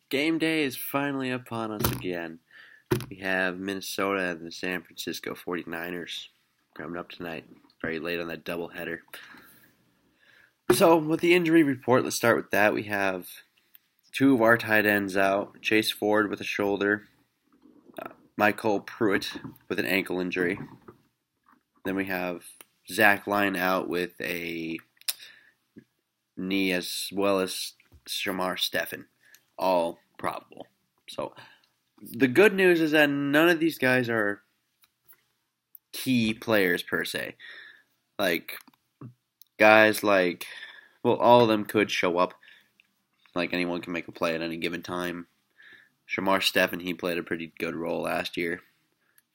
Game day is finally upon us again. We have Minnesota and the San Francisco 49ers coming up tonight, very late on that doubleheader. So, with the injury report, let's start with that. We have two of our tight ends out. Chase Ford with a shoulder. Michael Pruitt with an ankle injury. Then we have Zach Line out with a knee, as well as Shamar Stephen, all probable. So the good news is that none of these guys are key players per se. Like guys like, well, all of them could show up. Like anyone can make a play at any given time. Shamar Stephen, he played a pretty good role last year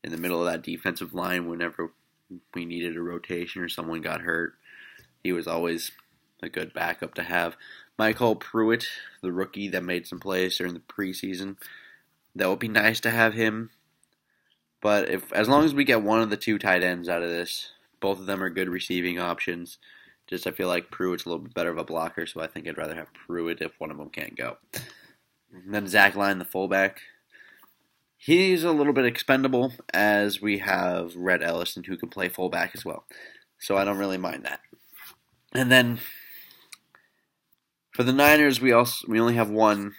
in the middle of that defensive line whenever we needed a rotation or someone got hurt. He was always a good backup to have. Michael Pruitt, the rookie that made some plays during the preseason, that would be nice to have him. But as long as we get one of the two tight ends out of this, both of them are good receiving options. Just I feel like Pruitt's a little bit better of a blocker, so I think I'd rather have Pruitt if one of them can't go. And then Zach Line, the fullback. He's a little bit expendable, as we have Rhett Ellison, who can play fullback as well. So I don't really mind that. And then for the Niners, we only have one,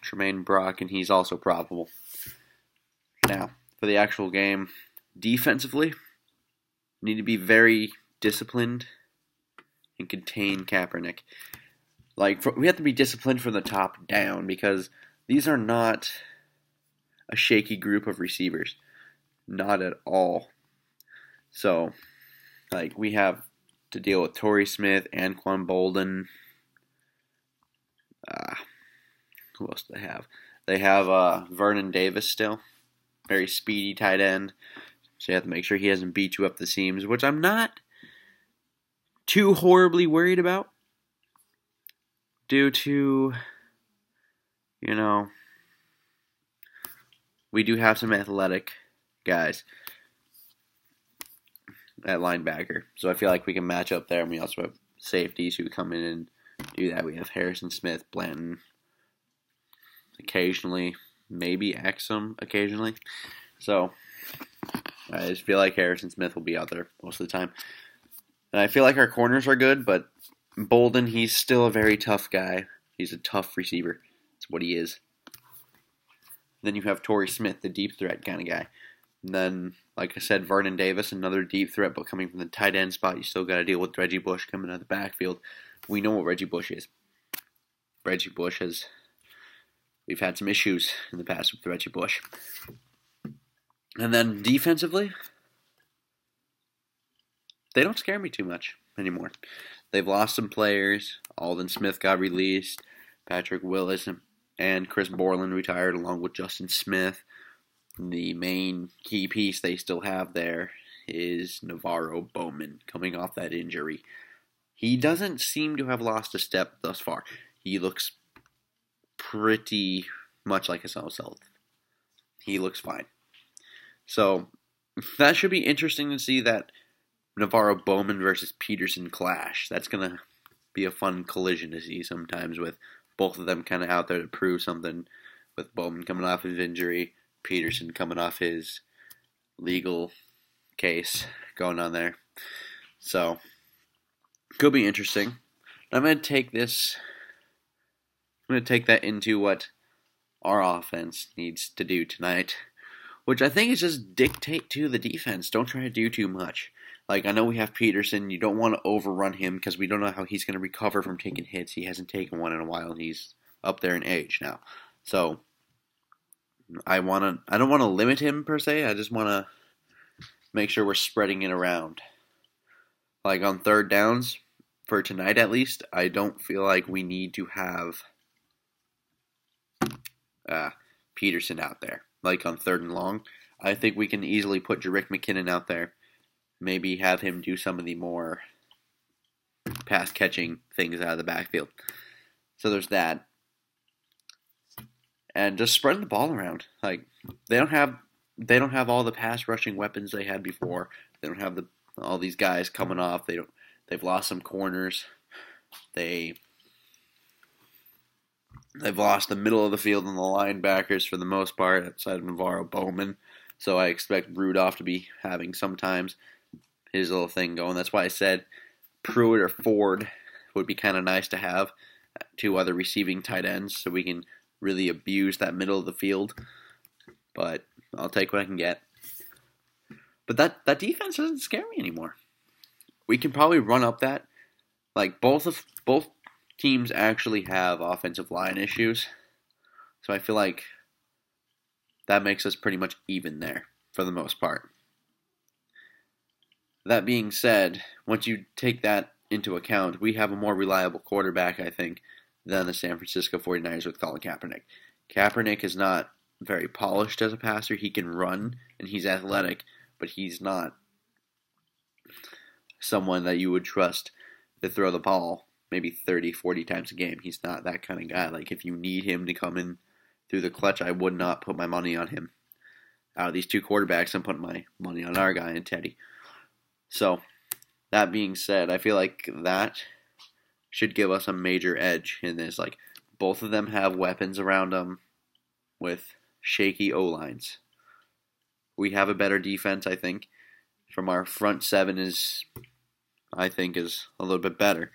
Tremaine Brock, and he's also probable. Now, for the actual game, defensively, we need to be very disciplined and contain Kaepernick. We have to be disciplined from the top down because these are not a shaky group of receivers. Not at all. So, we have to deal with Torrey Smith, Anquan Bolden. Who else do they have? They have Vernon Davis still. Very speedy tight end. So you have to make sure he doesn't beat you up the seams, which I'm not too horribly worried about. Due to, we do have some athletic guys at linebacker. So I feel like we can match up there. And we also have safeties who come in and do that. We have Harrison Smith, Blanton, occasionally, maybe Exum occasionally. So I just feel like Harrison Smith will be out there most of the time. And I feel like our corners are good, but Bolden, he's still a very tough guy. He's a tough receiver. That's what he is. Then you have Torrey Smith, the deep threat kind of guy. And then, like I said, Vernon Davis, another deep threat, but coming from the tight end spot, you still got to deal with Reggie Bush coming out of the backfield. We know what Reggie Bush is. We've had some issues in the past with Reggie Bush. And then defensively, they don't scare me too much anymore. They've lost some players. Alden Smith got released. Patrick Willis and Chris Borland retired along with Justin Smith. The main key piece they still have there is Navarro Bowman coming off that injury. He doesn't seem to have lost a step thus far. He looks pretty much like his own self. He looks fine. So that should be interesting to see that Navarro Bowman versus Peterson clash. That's going to be a fun collision to see sometimes with both of them kind of out there to prove something, with Bowman coming off his injury, Peterson coming off his legal case going on there. So, could be interesting. I'm going to take that into what our offense needs to do tonight, which I think is just dictate to the defense. Don't try to do too much. I know we have Peterson. You don't want to overrun him because we don't know how he's going to recover from taking hits. He hasn't taken one in a while, and he's up there in age now. So I don't want to limit him per se. I just want to make sure we're spreading it around. On third downs, for tonight at least, I don't feel like we need to have Peterson out there. On third and long, I think we can easily put Jerick McKinnon out there. Maybe have him do some of the more pass-catching things out of the backfield. So there's that. And just spreading the ball around. They don't have all the pass-rushing weapons they had before. They don't have all these guys coming off. They've lost some corners. They They've lost the middle of the field and the linebackers for the most part, outside of Navarro Bowman. So I expect Rudolph to be having sometimes his little thing going. That's why I said Pruitt or Ford would be kind of nice to have, two other receiving tight ends, so we can really abuse that middle of the field. But I'll take what I can get. But that defense doesn't scare me anymore. We can probably run up that. Like both teams actually have offensive line issues, so I feel like that makes us pretty much even there for the most part. That being said, once you take that into account, we have a more reliable quarterback, I think, than the San Francisco 49ers with Colin Kaepernick. Kaepernick is not very polished as a passer. He can run, and he's athletic, but he's not someone that you would trust to throw the ball maybe 30, 40 times a game. He's not that kind of guy. Like, if you need him to come in through the clutch, I would not put my money on him. Out of these two quarterbacks, I'm putting my money on our guy and Teddy. So, that being said, I feel like that should give us a major edge in this. Like, both of them have weapons around them with shaky O-lines. We have a better defense, I think. From our front seven is a little bit better.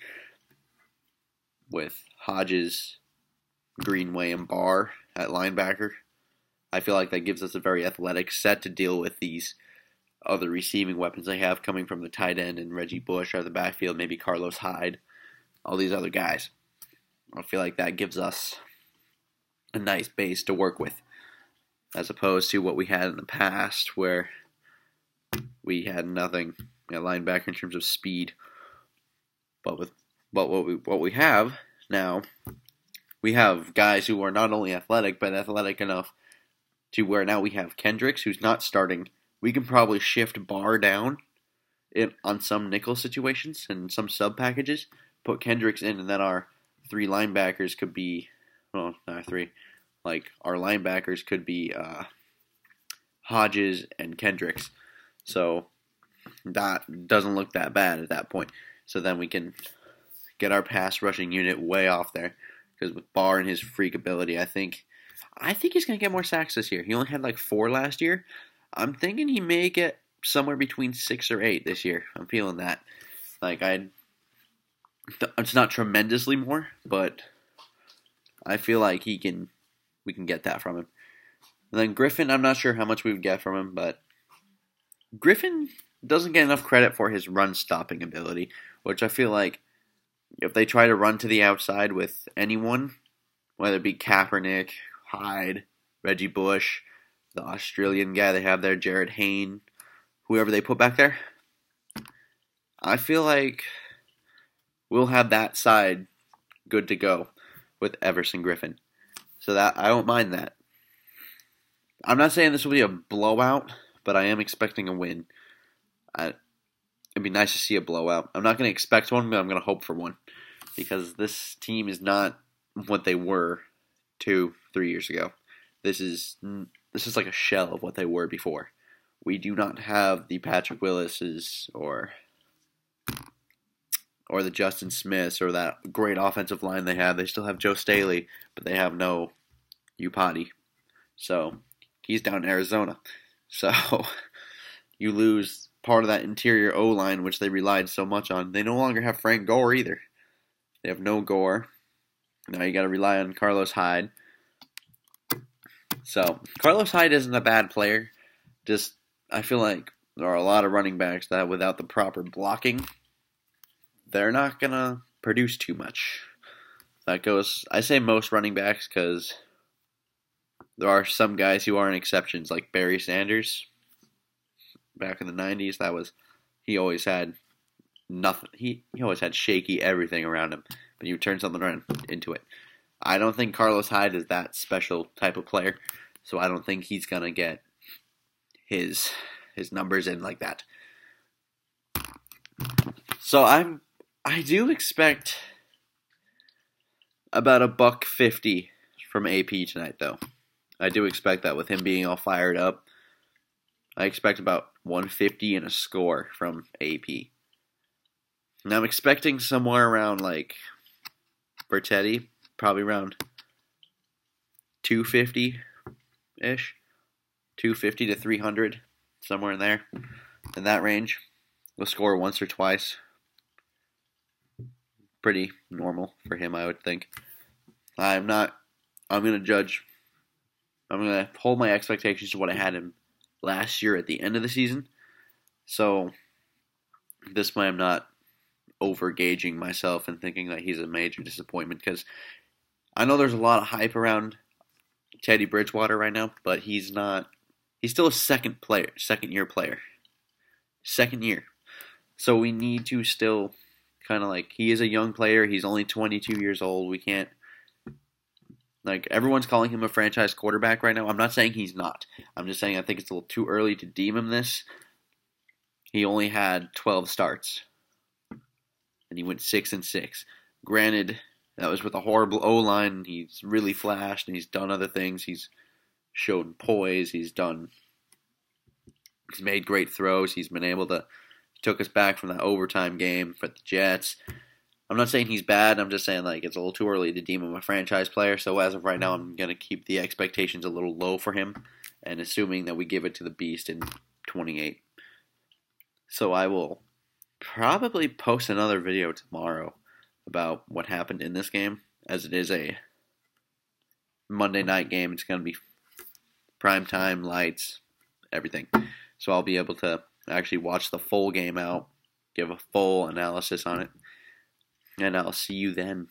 With Hodges, Greenway, and Barr at linebacker. I feel like that gives us a very athletic set to deal with these other receiving weapons they have coming from the tight end and Reggie Bush out of the backfield, maybe Carlos Hyde, all these other guys. I feel like that gives us a nice base to work with, as opposed to what we had in the past where we had nothing at linebacker in terms of speed. But what we have now, we have guys who are not only athletic, but athletic enough to where now we have Kendricks, who's not starting. We can probably shift Barr down on some nickel situations and some sub packages, put Kendricks in, and then our three linebackers could be, well, not three, like our linebackers could be Hodges and Kendricks. So that doesn't look that bad at that point. So then we can get our pass rushing unit way off there, because with Barr and his freak ability, I think he's going to get more sacks this year. He only had like 4 last year. I'm thinking he may get somewhere between 6 or 8 this year. I'm feeling that. Like, it's not tremendously more, but I feel like we can get that from him. And then Griffin, I'm not sure how much we would get from him, but Griffin doesn't get enough credit for his run-stopping ability, which I feel like if they try to run to the outside with anyone, whether it be Kaepernick, Hyde, Reggie Bush, the Australian guy they have there, Jared Hayne, whoever they put back there, I feel like we'll have that side good to go with Everson Griffin. So that I don't mind that. I'm not saying this will be a blowout, but I am expecting a win. It'd be nice to see a blowout. I'm not going to expect one, but I'm going to hope for one, because this team is not what they were 2-3 years ago. This is like a shell of what they were before. We do not have the Patrick Willis's or the Justin Smiths or that great offensive line they have. They still have Joe Staley, but they have no Upati. So he's down in Arizona. So you lose part of that interior O-line, which they relied so much on. They no longer have Frank Gore either. They have no Gore. Now you got to rely on Carlos Hyde. So Carlos Hyde isn't a bad player. Just I feel like there are a lot of running backs that without the proper blocking, they're not going to produce too much. I say most running backs because there are some guys who aren't exceptions, like Barry Sanders. Back in the 90s, he always had nothing. He always had shaky everything around him, but you turn something around into it. I don't think Carlos Hyde is that special type of player, so I don't think he's going to get his numbers in like that. So I do expect about $150 from AP tonight, though. I do expect that with him being all fired up. I expect about 150 and a score from AP. And I'm expecting somewhere around, like, for Teddy, probably around 250-ish, 250 to 300, somewhere in there, in that range. He'll score once or twice. Pretty normal for him, I would think. I'm going to hold my expectations to what I had him last year at the end of the season. So this way I'm not over-gauging myself and thinking that he's a major disappointment, because I know there's a lot of hype around Teddy Bridgewater right now, but he's not. He's still a second-year player. Second year. So we need to still kind of he is a young player. He's only 22 years old. We can't, everyone's calling him a franchise quarterback right now. I'm not saying he's not. I'm just saying I think it's a little too early to deem him this. He only had 12 starts, and he went 6-6. Granted, that was with a horrible O-line. He's really flashed, and he's done other things. He's showed poise. He's made great throws. He's been able to took us back from that overtime game for the Jets. I'm not saying he's bad. I'm just saying it's a little too early to deem him a franchise player. So as of right now, I'm going to keep the expectations a little low for him, and assuming that we give it to the Beast in 28. So I will probably post another video tomorrow about what happened in this game, as it is a Monday night game. It's going to be prime time, lights, everything. So I'll be able to actually watch the full game out, give a full analysis on it, and I'll see you then.